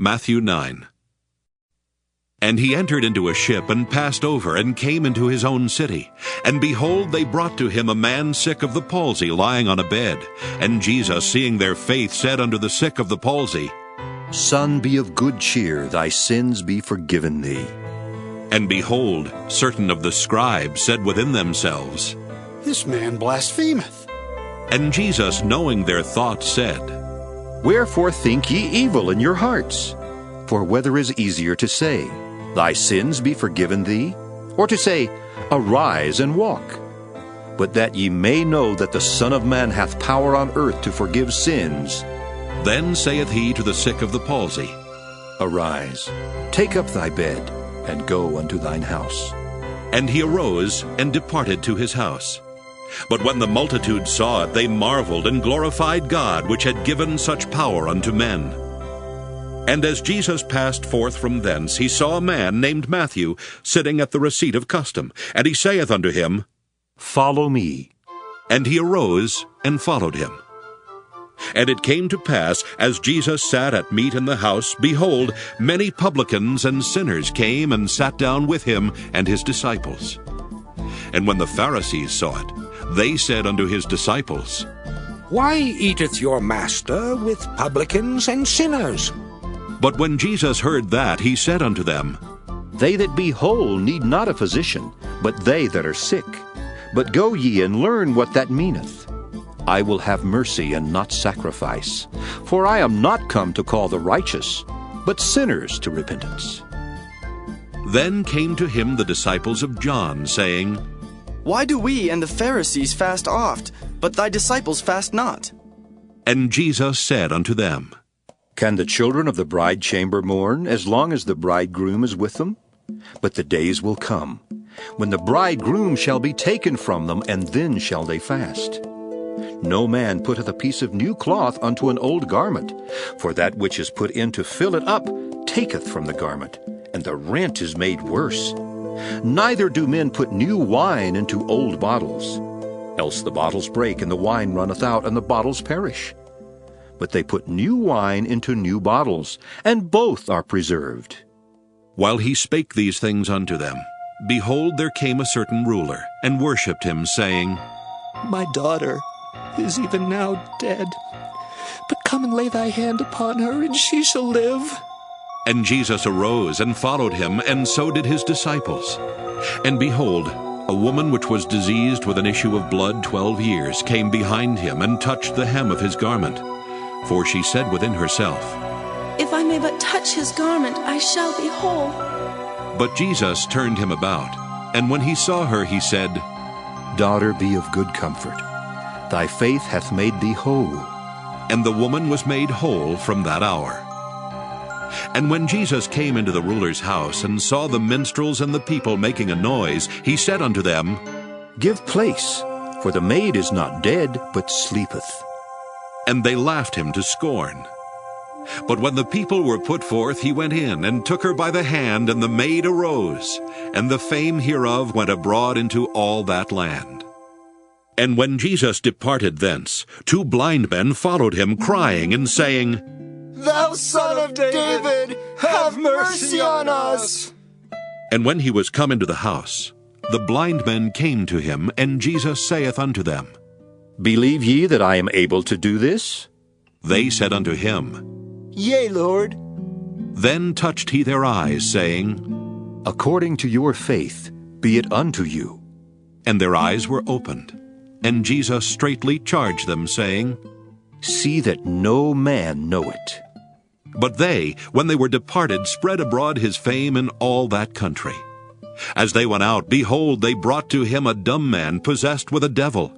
Matthew 9. And he entered into a ship, and passed over, and came into his own city. And behold, they brought to him a man sick of the palsy, lying on a bed. And Jesus, seeing their faith, said unto the sick of the palsy, Son, be of good cheer, thy sins be forgiven thee. And behold, certain of the scribes said within themselves, This man blasphemeth. And Jesus, knowing their thoughts, said, Wherefore think ye evil in your hearts? For whether is easier to say, Thy sins be forgiven thee, or to say, Arise and walk? But that ye may know that the Son of Man hath power on earth to forgive sins. Then saith he to the sick of the palsy, Arise, take up thy bed, and go unto thine house. And he arose, and departed to his house. But when the multitude saw it, they marveled, and glorified God, which had given such power unto men. And as Jesus passed forth from thence, he saw a man named Matthew sitting at the receipt of custom. And he saith unto him, Follow me. And he arose, and followed him. And it came to pass, as Jesus sat at meat in the house, behold, many publicans and sinners came and sat down with him and his disciples. And when the Pharisees saw it, they said unto his disciples, Why eateth your master with publicans and sinners? But when Jesus heard that, he said unto them, They that be whole need not a physician, but they that are sick. But go ye and learn what that meaneth. I will have mercy and not sacrifice. For I am not come to call the righteous, but sinners to repentance. Then came to him the disciples of John, saying, Why do we and the Pharisees fast oft, but thy disciples fast not? And Jesus said unto them, Can the children of the bride chamber mourn as long as the bridegroom is with them? But the days will come, when the bridegroom shall be taken from them, and then shall they fast. No man putteth a piece of new cloth unto an old garment, for that which is put in to fill it up taketh from the garment, and the rent is made worse. Neither do men put new wine into old bottles, else the bottles break, and the wine runneth out, and the bottles perish. But they put new wine into new bottles, and both are preserved. While he spake these things unto them, behold, there came a certain ruler, and worshipped him, saying, My daughter is even now dead. But come and lay thy hand upon her, and she shall live. And Jesus arose and followed him, and so did his disciples. And behold, a woman which was diseased with an issue of blood 12 years came behind him, and touched the hem of his garment. For she said within herself, If I may but touch his garment, I shall be whole. But Jesus turned him about, and when he saw her, he said, Daughter, be of good comfort. Thy faith hath made thee whole. And the woman was made whole from that hour. And when Jesus came into the ruler's house, and saw the minstrels and the people making a noise, he said unto them, Give place, for the maid is not dead, but sleepeth. And they laughed him to scorn. But when the people were put forth, he went in, and took her by the hand, and the maid arose. And the fame hereof went abroad into all that land. And when Jesus departed thence, 2 blind men followed him, crying and saying, Thou Son of David, have mercy on us. And when he was come into the house, the blind men came to him, and Jesus saith unto them, Believe ye that I am able to do this? They said unto him, Yea, Lord. Then touched he their eyes, saying, According to your faith, be it unto you. And their eyes were opened. And Jesus straitly charged them, saying, See that no man know it. But they, when they were departed, spread abroad his fame in all that country. As they went out, behold, they brought to him a dumb man possessed with a devil.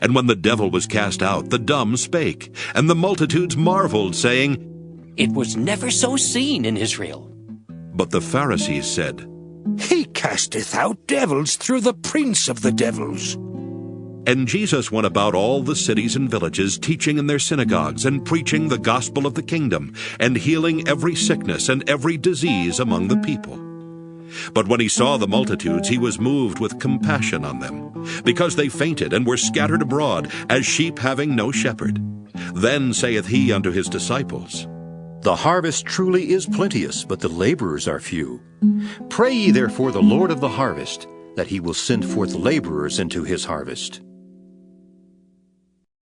And when the devil was cast out, the dumb spake. And the multitudes marveled, saying, It was never so seen in Israel. But the Pharisees said, He casteth out devils through the prince of the devils. And Jesus went about all the cities and villages, teaching in their synagogues, and preaching the gospel of the kingdom, and healing every sickness and every disease among the people. But when he saw the multitudes, he was moved with compassion on them, because they fainted and were scattered abroad, as sheep having no shepherd. Then saith he unto his disciples, The harvest truly is plenteous, but the laborers are few. Pray ye therefore the Lord of the harvest, that he will send forth laborers into his harvest.